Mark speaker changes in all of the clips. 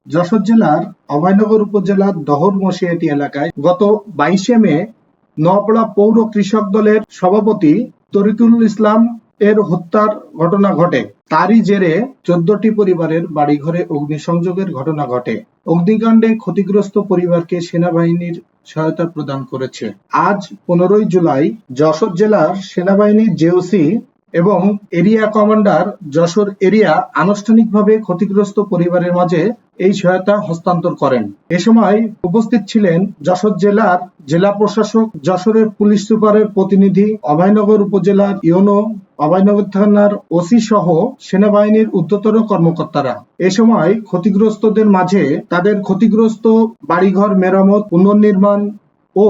Speaker 1: যশোর জেলার অভয়নগর উপজেলার দহর মশিয়াটি এলাকায় গত ২২শে মে নোয়াপাড়া পৌর কৃষক দলের সভাপতি তরিকুল ইসলাম এর হত্যার ঘটনা ঘটে। তারই জেরে ১৪টি পরিবারের বাড়িঘরে অগ্নিসংযোগের ঘটনা ঘটে। অগ্নিকাণ্ডে ক্ষতিগ্রস্ত পরিবারকে সেনাবাহিনীর সহায়তা প্রদান করেছে। আজ ১৫ই জুলাই যশোর জেলার সেনাবাহিনীর জেওসি এবং এরিয়া কমান্ডার যশোর এরিয়া আনুষ্ঠানিকভাবে ক্ষতিগ্রস্ত পরিবারের মাঝে এই সহায়তা হস্তান্তর করেন। এ সময় উপস্থিত ছিলেন যশোর জেলার জেলা প্রশাসক, যশোরের পুলিশ সুপারের প্রতিনিধি, অভয়নগর উপজেলার ইউনো, অভয়নগর থানার ওসি সহ সেনাবাহিনীর ঊর্ধ্বতন কর্মকর্তারা। এ সময় ক্ষতিগ্রস্তদের মাঝে তাদের ক্ষতিগ্রস্ত বাড়িঘর মেরামত, পুনর্নির্মাণ ও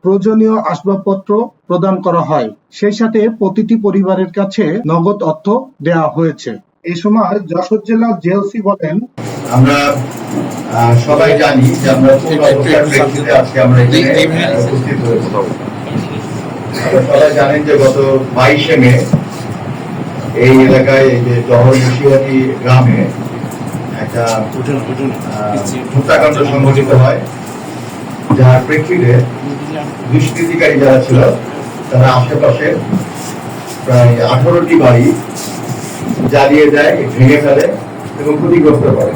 Speaker 1: প্রয়োজনীয় আসবাবপত্র প্রদান করা হয়। সেই সাথে প্রতিটি পরিবারের কাছে নগদ অর্থ দেওয়া হয়েছে। এই সময় যশোর জেলার জেওসি বলেন,
Speaker 2: আমরা সবাই জানি যে আমরা কোন অবস্থার প্রেক্ষিতে আজকে আমরা এখানে উপস্থিত হয়েছি। আপনারা সবাই জানেন যে গত ২২শে মে এই এলাকায় এই যে জহর মুশিয়াটি গ্রামে একটা হত্যাকাণ্ড সংঘটিত হয়, যার প্রেক্ষিতে দুষ্কৃতিকারী যারা ছিল তারা আশেপাশে প্রায় ১৮টি বাড়ি জ্বালিয়ে দেয়, ভেঙে ফেলে এবং ক্ষতিগ্রস্ত করে।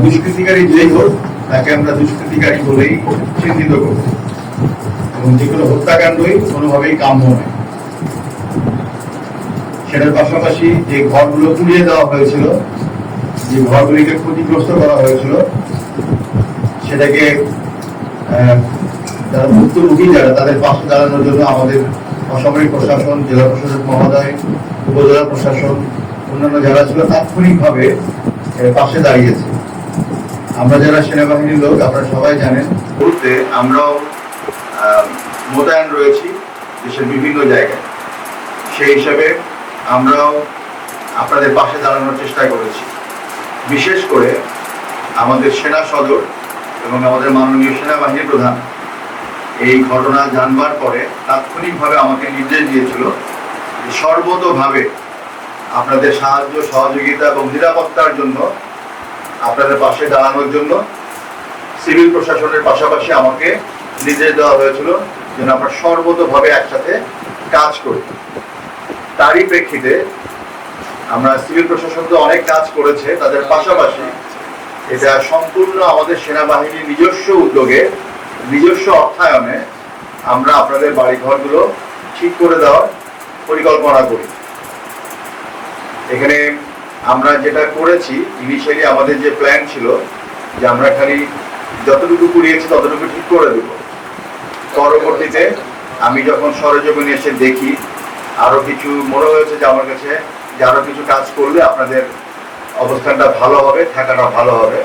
Speaker 2: দুষ্কৃতিকারী যেই হোক তাকে আমরা দুষ্কৃতিকারী বলেই চিহ্নিত করব এবং যে কোনো হত্যাকাণ্ডই কোনোভাবেই কাম্য নয়। সেটার পাশাপাশি যে ঘরগুলো পুড়িয়ে দেওয়া হয়েছিল, যে ঘরগুলিকে ক্ষতিগ্রস্ত করা হয়েছিল, সেটাকে যারা ভুক্তভোগী যারা তাদের পাশে দাঁড়ানোর জন্য আমাদের অসামরিক প্রশাসন, জেলা প্রশাসক মহোদয়, উপজেলা প্রশাসন, অন্যান্য যারা ছিল তাৎক্ষণিকভাবে পাশে দাঁড়িয়েছে। আমরা যারা সেনাবাহিনীর লোক আপনারা সবাই জানেন, মুহূর্তে আমরাও মোতায়েন রয়েছি দেশের বিভিন্ন জায়গায়। সেই হিসাবে আমরাও আপনাদের পাশে দাঁড়ানোর চেষ্টা করেছি। বিশেষ করে আমাদের সেনা সদর এবং আমাদের মাননীয় সেনাবাহিনী প্রধান এই ঘটনা জানবার পরে তাৎক্ষণিকভাবে আমাকে নির্দেশ দিয়েছিল যে সর্বতোভাবে আপনাদের সাহায্য, সহযোগিতা এবং নিরাপত্তার জন্য, আপনাদের পাশে দাঁড়ানোর জন্য সিভিল প্রশাসনের পাশাপাশি আমাকে নির্দেশ দেওয়া হয়েছিল যেন আমরা সর্বতোভাবে একসাথে কাজ করি। তারই প্রেক্ষিতে আমরা সিভিল প্রশাসন তো অনেক কাজ করেছে, তাদের পাশাপাশি এটা সম্পূর্ণ আমাদের সেনাবাহিনীর নিজস্ব উদ্যোগে, নিজস্ব অর্থায়নে আমরা আপনাদের বাড়িঘরগুলো ঠিক করে দেওয়ার পরিকল্পনা করি। এখানে আমরা যেটা করেছি, ইনিশিয়ালি আমাদের যে প্ল্যান ছিল যে আমরা খালি যতটুকু কুড়িয়েছি ততটুকু ঠিক করে দেব। পরবর্তীতে আমি যখন সরেজমিনে এসে দেখি আরো কিছু মনে হয়েছে যে আমার কাছে যে আরো কিছু কাজ করলে আপনাদের অবস্থানটা ভালো হবে, থাকাটা ভালো হবে।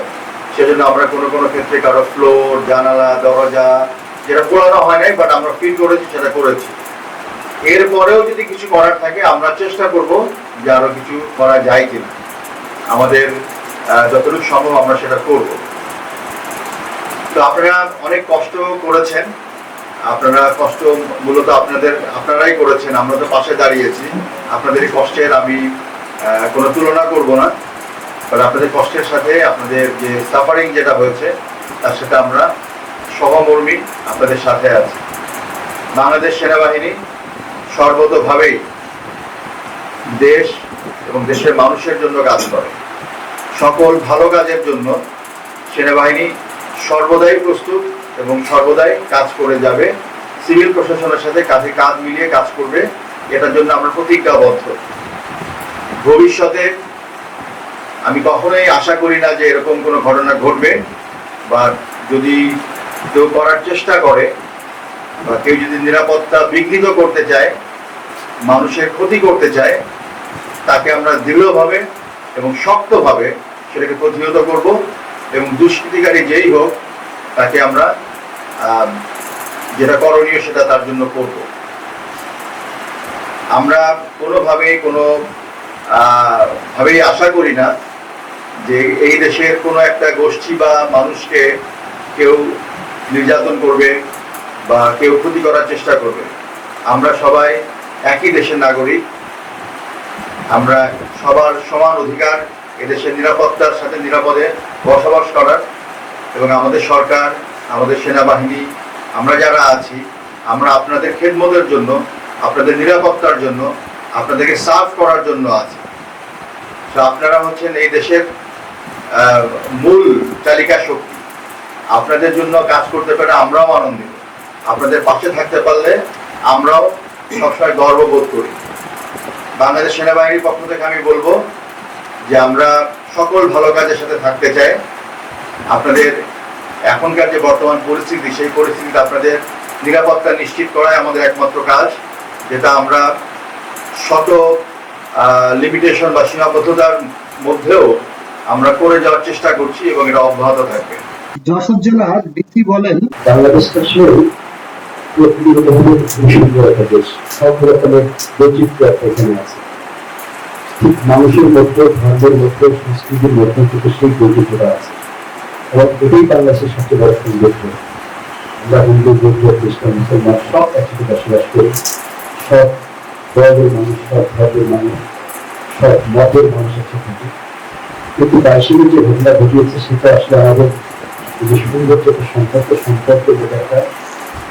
Speaker 2: সেজন্য আমরা কোনো কোনো ক্ষেত্রে কারো ফ্লোর, জানালা, দরজা যেটা পোড়ানো হয় নাই বাট আমরা ফিল করেছি সেটা করেছি। এরপরেও যদি কিছু করার থাকে আমরা চেষ্টা করব যে আরো কিছু করা যায় কিনা, আমাদের যতটুকু সম্ভব আমরা সেটা করব। তো আপনারা অনেক কষ্ট করেছেন, আপনারা কষ্ট মূলত আপনারাই করেছেন, আমরা তো পাশে দাঁড়িয়েছি। আপনাদের এই কষ্টের আমি কোনো তুলনা করব না, বাট আপনাদের কষ্টের সাথে আপনাদের যে সাফারিং যেটা হয়েছে তার সাথে আমরা সহমর্মী, আপনাদের সাথে আছি। বাংলাদেশ সেনাবাহিনী সর্বতোভাবেই দেশ এবং দেশের মানুষের জন্য কাজ করে। সকল ভালো কাজের জন্য সেনাবাহিনী সর্বদাই প্রস্তুত এবং সর্বদাই কাজ করে যাবে। সিভিল প্রশাসনের সাথে কাঁধে কাঁধ মিলিয়ে কাজ করবে, এটার জন্য আমরা প্রতিজ্ঞাবদ্ধ। ভবিষ্যতে আমি কখনোই আশা করি না যে এরকম কোনো ঘটনা ঘটবে, বা যদি কেউ করার চেষ্টা করে বা কেউ যদি নিরাপত্তা বিঘ্নিত করতে চায়, মানুষের ক্ষতি করতে চায়, তাকে আমরা দৃঢ়ভাবে এবং শক্তভাবে সেটাকে প্রতিহত করব এবং দুষ্কৃতিকারী যেই হোক তাকে আমরা যেটা করণীয় সেটা তার জন্য করব। আমরা কোনোভাবেই ভাবেই আশা করি না যে এই দেশের কোনো একটা গোষ্ঠী বা মানুষকে কেউ নির্যাতন করবে বা কেউ ক্ষতি করার চেষ্টা করবে। আমরা সবাই একই দেশের নাগরিক, আমরা সবার সমান অধিকার এদেশের নিরাপত্তার সাথে নিরাপদে বসবাস করার, এবং আমাদের সরকার, আমাদের সেনাবাহিনী, আমরা যারা আছি, আমরা আপনাদের খেদমতের জন্য, আপনাদের নিরাপত্তার জন্য, আপনাদেরকে সার্ভ করার জন্য আছি। তো আপনারা হচ্ছেন এই দেশের মূল চালিকা শক্তি। আপনাদের জন্য কাজ করতে পারে আমরাও আনন্দিত, আপনাদের পাশে থাকতে পারলে আমরাও সবসময় গর্ববোধ করি। বাংলাদেশ সেনাবাহিনীর পক্ষ থেকে আমি বলবো যে আমরা সকল ভালো কাজের সাথে থাকতে চাই। আপনাদের এখনকার যে বর্তমান পরিস্থিতি, সেই পরিস্থিতিতে আপনাদের নিরাপত্তা নিশ্চিত করাই আমাদের একমাত্র কাজ, যেটা আমরা শত লিমিটেশন বা সীমাবদ্ধতার মধ্যেও আমরা করে যাওয়ার চেষ্টা করছি এবং এটা অব্যাহত থাকবে।
Speaker 1: যশোর জেলার ডিসি বলেন,
Speaker 3: বাংলাদেশ আসলে সুন্দর একটা দেশ, সব রকমের বৈচিত্র্য এখানে আছে। ঠিক মানুষের মধ্যে, ধর্মের মধ্যে, সংস্কৃতির মধ্যে কিন্তু সেই বৈচিত্র্যটা আছে, এবং এটাই বাংলাদেশের সবচেয়ে বড় সৌন্দর্য। আমরা হিন্দু, বৌদ্ধ, খ্রিস্টান, মুসলমান সব একসাথে বসবাস করি। সব ধর্মের মানুষ, সব ধর্মের মানুষ, সব মতের মানুষ একসাথে থাকে। কিন্তু 22 যে ঘটনা ঘটিয়েছে সেটা আসলে আমাদের যে সৌন্দর্য সম্পর্ক যেটা একটা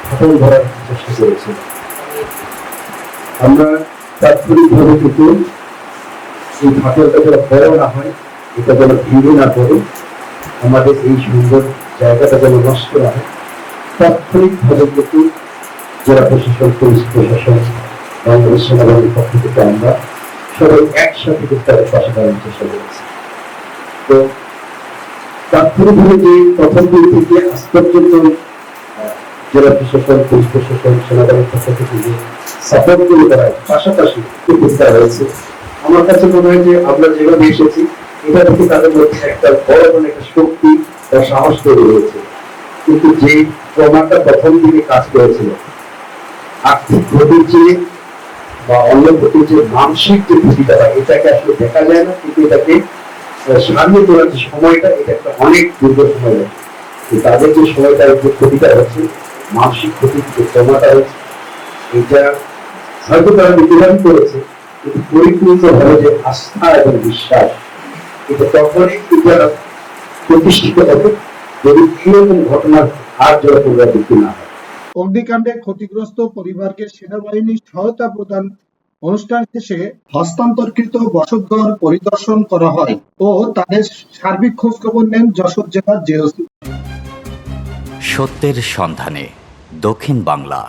Speaker 3: ফাটল ধরার চেষ্টা করেছে। আমরা তাৎক্ষণিকভাবে কিন্তু এই ফাটলটা যেন বড় না হয়, এটা যেন ভেঙে না পড়ে, আমাদের এই সুন্দর জায়গাটা যেন নষ্ট না হয়, তাৎক্ষণিকভাবে কিন্তু জেলা প্রশাসন, পুলিশ প্রশাসন, বাংলাদেশ সেনাবাহিনীর পক্ষ থেকে আমরা সবাই একসাথে কিন্তু তাদের পাশে দাঁড়ানোর চেষ্টা করেছি। তো তাৎক্ষণিকভাবে যে প্রথম দিন থেকে আজ পর্যন্ত জেলা প্রশাসন, পুলিশ প্রশাসন, সেনাবাহিনীর পক্ষ থেকে যে সাপোর্ট গুলো করা হয়, পাশাপাশি করা হয়েছে, আমার কাছে মনে হয় যে আমরা যেভাবে এসেছি এটা থেকে তাদের মধ্যে একটা বড় ধরনের একটা শক্তি বা সাহস তৈরি হয়েছে। কিন্তু যে প্রমাণটা প্রথম দিকে কাজ করেছিল, আর্থিক ক্ষতির যে বা অন্য ক্ষতির যে মানসিক যে ক্ষতিটা হয়, এটাকে আসলে দেখা যায় না, কিন্তু এটাকে সামনে তোলার যে সময়টা, এটা একটা অনেক দীর্ঘ সময় লাগে। তাদের যে সময়টা, যে ক্ষতিটা হচ্ছে, মানসিক ক্ষতির যে প্রমাণটা হচ্ছে, এটা হয়তো তারা নির্ধারণ করেছে, কিন্তু পরিপূর্ণভাবে যে আস্থা এবং বিশ্বাস, এটা তখনই এটা প্রতিষ্ঠিত হবে যদি এরকম ঘটনার আর যারা পুনরাবৃত্তি না হয়।
Speaker 1: অগ্নিকাণ্ডে ক্ষতিগ্রস্ত পরিবারকে সেনাবাহিনীর সহায়তা প্রদান অনুষ্ঠান শেষে হস্তান্তরকৃত বসতঘর পরিদর্শন করা হয় ও তাদের সার্বিক খোঁজখবর নেন যশোর জেলার জেওসি।
Speaker 4: সত্যের সন্ধানে দক্ষিণ বাংলা।